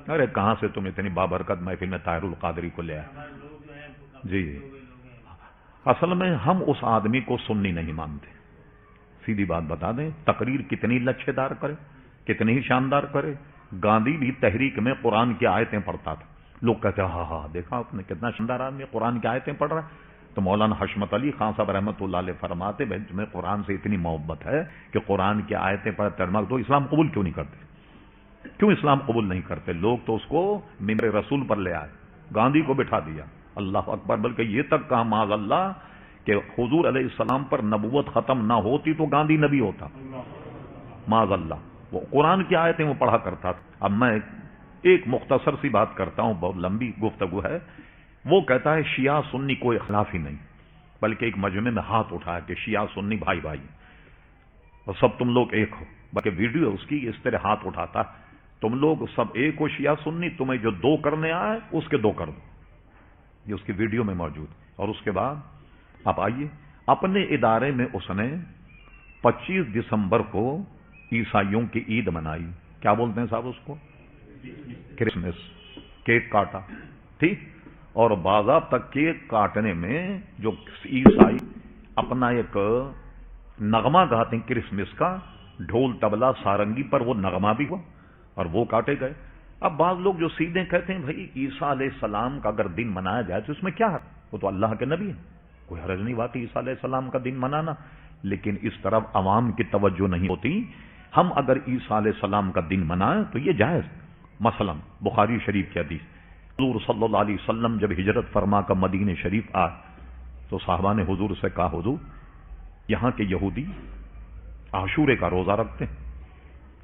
ارے کہاں سے تم اتنی بابرکت محفل میں طاہر القادری کو لے آئے؟ جی اصل میں ہم اس آدمی کو سنی نہیں مانتے. سیدھی بات بتا دیں، تقریر کتنی لچھے دار کرے، کتنی ہی شاندار کرے. گاندھی بھی تحریک میں قرآن کی آیتیں پڑھتا تھا. لوگ کہتے ہیں ہاں ہاں دیکھا آپ نے کتنا شاندار آدمی قرآن کی آیتیں پڑھ رہا ہے. تو مولانا حشمت علی خان صاحب رحمۃ اللہ علیہ فرماتے بھائی تمہیں قرآن سے اتنی محبت ہے کہ قرآن کی آیتیں پڑھ ترجمہ تو اسلام قبول کیوں نہیں کرتے؟ کیوں اسلام قبول نہیں کرتے؟ لوگ تو اس کو ممبر رسول پر لے آئے، گاندھی کو بٹھا دیا. اللہ اکبر. بلکہ یہ تک کہا معاذ اللہ کہ حضور علیہ السلام پر نبوت ختم نہ ہوتی تو گاندھی نبی ہوتا. معاذ اللہ. وہ قرآن کی آیتیں وہ پڑھا کرتا تھا. اب میں ایک مختصر سی بات کرتا ہوں، بہت لمبی گفتگو ہے. وہ کہتا ہے شیعہ سنی کوئی اختلاف ہی نہیں، بلکہ ایک مجمع میں ہاتھ اٹھایا کہ شیعہ سنی بھائی بھائی اور سب تم لوگ ایک ہو. بلکہ ویڈیو اس کی اس طرح ہاتھ اٹھاتا ہے تم لوگ سب ایک ہو شیعہ سنی، تمہیں جو دو کرنے آئے اس کے دو کر دو. یہ اس کی ویڈیو میں موجود. اور اس کے بعد آپ آئیے، اپنے ادارے میں اس نے 25 دسمبر کو عیسائیوں کی عید منائی. کیا بولتے ہیں صاحب اس کو؟ کرسمس. کیک کاٹا، ٹھیک. اور باضابطہ کیک کاٹنے میں جو عیسائی اپنا ایک نغمہ گاتے ہیں کرسمس کا، ڈھول طبلہ سارنگی پر وہ نغمہ بھی ہوا اور وہ کاٹے گئے. اب بعض لوگ جو سیدھے کہتے ہیں بھائی عیسیٰ علیہ السلام کا اگر دن منایا جائے تو اس میں کیا ہے؟ وہ تو اللہ کے نبی ہیں، کوئی حرج نہیں بات عیسیٰ علیہ السلام کا دن منانا. لیکن اس طرف عوام کی توجہ نہیں ہوتی. ہم اگر عیسیٰ علیہ السلام کا دن منائیں تو یہ جائز. مثلا بخاری شریف کی حدیث، حضور صلی اللہ علیہ وسلم جب ہجرت فرما کر مدینہ شریف آئے تو صحابہ نے حضور سے کہا حضور یہاں کے یہودی عاشورے کا روزہ رکھتے ہیں.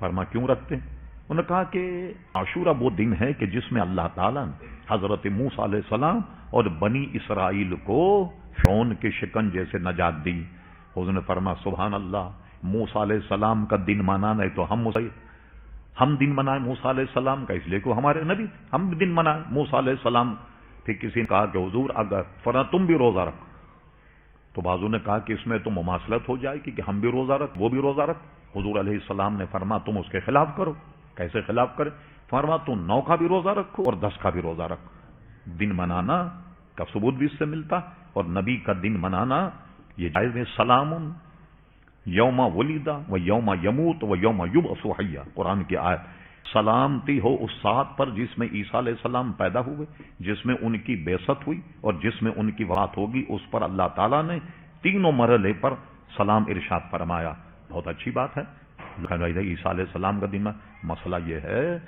فرما کیوں رکھتے ہیں؟ انہوں نے کہا کہ عاشورہ وہ دن ہے کہ جس میں اللہ تعالیٰ نے حضرت موسیٰ علیہ السلام اور بنی اسرائیل کو فرعون کے شکنجے سے نجات دی. حضور نے فرما سبحان اللہ، موسیٰ علیہ السلام کا دن منانا ہے تو ہم دن منائیں موسیٰ علیہ السلام کا، اس لیے کہ ہمارے نبی ہم دن منائیں موسیٰ علیہ السلام. پھر کسی نے کہا کہ حضور اگر فرما تم بھی روزہ رکھو، تو بازو نے کہا کہ اس میں تو مماثلت ہو جائے گی کہ ہم بھی روزہ رکھ وہ بھی روزہ رکھ. حضور علیہ السلام نے فرما تم اس کے خلاف کرو. کیسے خلاف کرے؟ فرما تم 9 کا بھی روزہ رکھو اور 10 کا بھی روزہ رکھو. دن منانا کا ثبوت بھی اس سے ملتا، اور نبی کا دن منانا یہ جائز ہے. سلام یوم ولیدہ و یوم یموت و یوم یبعث حیا. قرآن کی آیت. سلامتی ہو اس ساتھ پر جس میں عیسیٰ علیہ السلام پیدا ہوئے، جس میں ان کی بعثت ہوئی اور جس میں ان کی وفات ہوگی. اس پر اللہ تعالیٰ نے تینوں مرحلے پر سلام ارشاد فرمایا. بہت اچھی بات ہے. عیسیٰ علیہ السلام کا دن. مسئلہ یہ ہے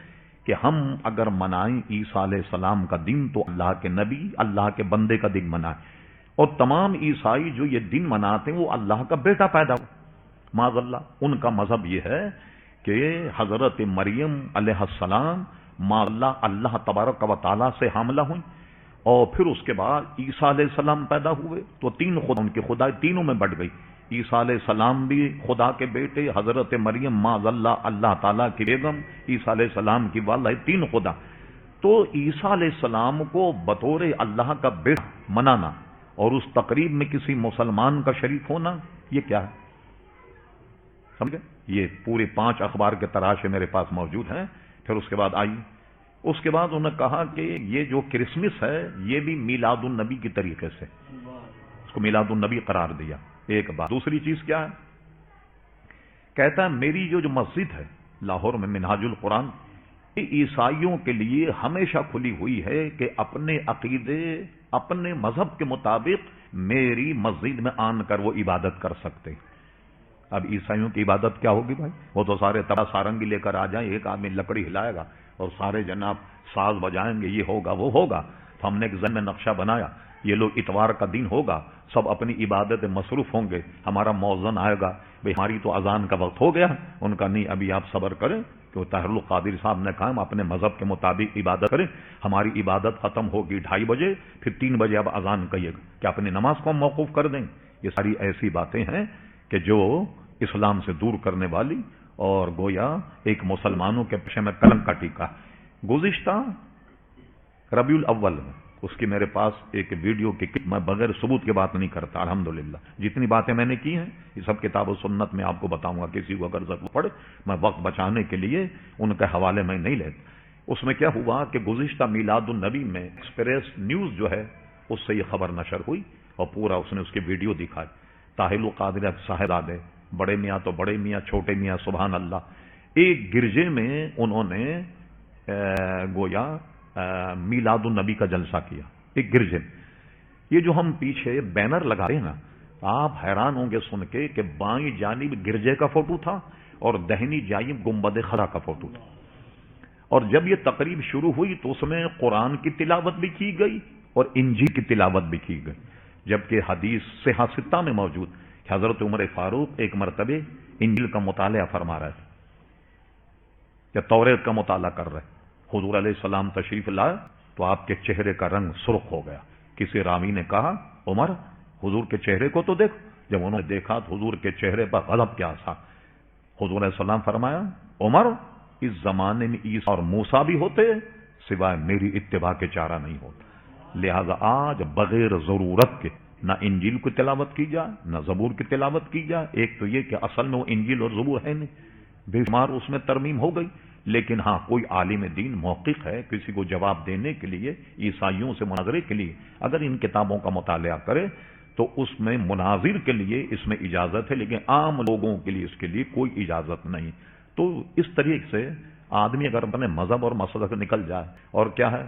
کہ ہم اگر منائیں عیسیٰ علیہ السلام کا دن تو اللہ کے نبی اللہ کے بندے کا دن منائیں. اور تمام عیسائی جو یہ دن مناتے ہیں وہ اللہ کا بیٹا پیدا ہوا معاذ اللہ. ان کا مذہب یہ ہے کہ حضرت مریم علیہ السلام معاذ اللہ تبارک و تعالیٰ سے حاملہ ہوئی اور پھر اس کے بعد عیسیٰ علیہ السلام پیدا ہوئے تو 3 خدا ان کی خدائی تینوں میں بٹ گئی. عیسیٰ علیہ السلام بھی خدا کے بیٹے، حضرت مریم معاذ اللہ تعالیٰ کی بیگم، عیسیٰ علیہ السلام کی والدہ، 3 خدا. تو عیسیٰ علیہ السلام کو بطور اللہ کا بیٹا منانا اور اس تقریب میں کسی مسلمان کا شریک ہونا یہ کیا ہے؟ سمجھے؟ یہ پورے 5 اخبار کے تراشے میرے پاس موجود ہیں. پھر اس کے بعد آئی، اس کے بعد انہوں نے کہا کہ یہ جو کرسمس ہے یہ بھی میلاد النبی کی طریقے سے اس کو میلاد النبی قرار دیا. ایک بات. دوسری چیز کیا ہے؟ کہتا ہے میری جو مسجد ہے لاہور میں منہاج القرآن، یہ عیسائیوں کے لیے ہمیشہ کھلی ہوئی ہے کہ اپنے عقیدے اپنے مذہب کے مطابق میری مسجد میں آن کر وہ عبادت کر سکتے ہیں. اب عیسائیوں کی عبادت کیا ہوگی بھائی؟ وہ تو سارے طبع سارنگی لے کر آ جائیں، ایک آدمی لکڑی ہلائے گا اور سارے جناب ساز بجائیں گے، یہ ہوگا وہ ہوگا. تو ہم نے ایک ذہن میں نقشہ بنایا، یہ لوگ اتوار کا دن ہوگا، سب اپنی عبادت مصروف ہوں گے. ہمارا موذن آئے گا، بھئی ہماری تو اذان کا وقت ہو گیا. ان کا نہیں، ابھی آپ صبر کریں کہ طاہر القادری صاحب نے کہا ہم اپنے مذہب کے مطابق عبادت کریں. ہماری عبادت ختم ہوگی 2:30 بجے، پھر 3 بجے اب اذان کہیے گا کہ اپنی نماز کو ہم موقوف کر دیں. یہ ساری ایسی باتیں ہیں کہ جو اسلام سے دور کرنے والی اور گویا ایک مسلمانوں کے پیشے میں کلنک کا ٹیکا. گزشتہ ربیع الاول میں اس کی میرے پاس ایک ویڈیو کی کلپ، میں بغیر ثبوت کے بات نہیں کرتا الحمدللہ. جتنی باتیں میں نے کی ہیں یہ سب کتاب و سنت میں آپ کو بتاؤں گا. کسی کو اگر ضرورت پڑے میں وقت بچانے کے لیے ان کے حوالے میں نہیں لیتا. اس میں کیا ہوا کہ گزشتہ میلاد النبی میں ایکسپریس نیوز جو ہے اس سے یہ خبر نشر ہوئی اور پورا اس نے اس کی ویڈیو دکھائی. طاہر القادری صاحبزادے، بڑے میاں تو بڑے میاں، چھوٹے میاں، سبحان اللہ، ایک گرجے میں انہوں نے گویا میلاد النبی کا جلسہ کیا ایک گرجے میں. یہ جو ہم پیچھے بینر لگا رہے ہیں نا، آپ حیران ہوں گے سن کے کہ بائیں جانب گرجے کا فوٹو تھا اور دہنی جانب گنبد خزرہ کا فوٹو تھا. اور جب یہ تقریب شروع ہوئی تو اس میں قرآن کی تلاوت بھی کی گئی اور انجیل کی تلاوت بھی کی گئی، جبکہ حدیث صحیح ستہ میں موجود کہ حضرت عمر فاروق ایک مرتبہ انجیل کا مطالعہ فرما رہے تھے یا توریت کا مطالعہ کر رہے. حضور علیہ السلام تشریف لائے تو آپ کے چہرے کا رنگ سرخ ہو گیا. کسی راوی نے کہا عمر حضور کے چہرے کو تو دیکھ. جب انہوں نے دیکھا تو حضور کے چہرے پر غضب کیا تھا. حضور علیہ السلام فرمایا عمر اس زمانے میں عیسیٰ اور موسیٰ بھی ہوتے سوائے میری اتباع کے چارہ نہیں ہوتا. لہذا آج بغیر ضرورت کے نہ انجیل کی تلاوت کی جائے نہ زبور کی تلاوت کی جائے. ایک تو یہ کہ اصل میں وہ انجیل اور زبور ہے نہیں، بے شمار اس میں ترمیم ہو گئی. لیکن ہاں کوئی عالم دین موقف ہے کسی کو جواب دینے کے لیے، عیسائیوں سے مناظرے کے لیے اگر ان کتابوں کا مطالعہ کرے تو اس میں مناظر کے لیے اس میں اجازت ہے، لیکن عام لوگوں کے لیے اس کے لیے کوئی اجازت نہیں. تو اس طریقے سے آدمی اگر اپنے مذہب اور مسلک سے نکل جائے اور کیا ہے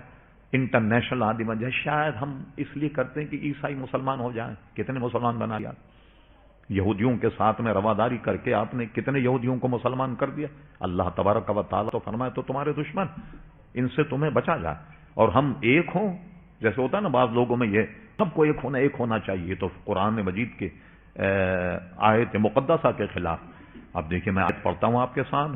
انٹرنیشنل آدمی بن جائے، شاید ہم اس لیے کرتے ہیں کہ عیسائی مسلمان ہو جائیں. کتنے مسلمان بنا دیا یہودیوں کے ساتھ میں رواداری کر کے، آپ نے کتنے یہودیوں کو مسلمان کر دیا. اللہ تبارک و تعالیٰ تو فرمائے تو تمہارے دشمن، ان سے تمہیں بچا جائے. اور ہم ایک ہوں، جیسے ہوتا ہے نا بعض لوگوں میں یہ سب کو ایک ہونا چاہیے، تو قرآن مجید کے آیت مقدسہ کے خلاف. اب دیکھیں میں آیت پڑھتا ہوں آپ کے ساتھ،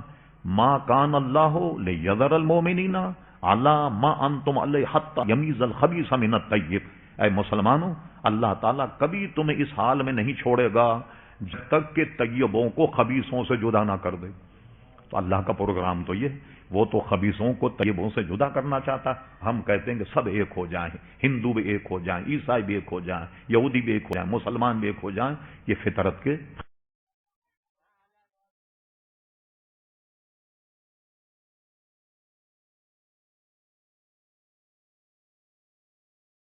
ما کان اللہ لیذر المؤمنین علی ما انتم علیہ حتی یمیز الخبیث من الطیب. اے مسلمانوں، اللہ تعالیٰ کبھی تمہیں اس حال میں نہیں چھوڑے گا جب تک کہ طیبوں کو خبیثوں سے جدا نہ کر دے. تو اللہ کا پروگرام تو یہ، وہ تو خبیثوں کو طیبوں سے جدا کرنا چاہتا. ہم کہتے ہیں کہ سب ایک ہو جائیں، ہندو بھی ایک ہو جائیں، عیسائی بھی ایک ہو جائیں، یہودی بھی ایک ہو جائیں، مسلمان بھی ایک ہو جائیں. یہ فطرت کے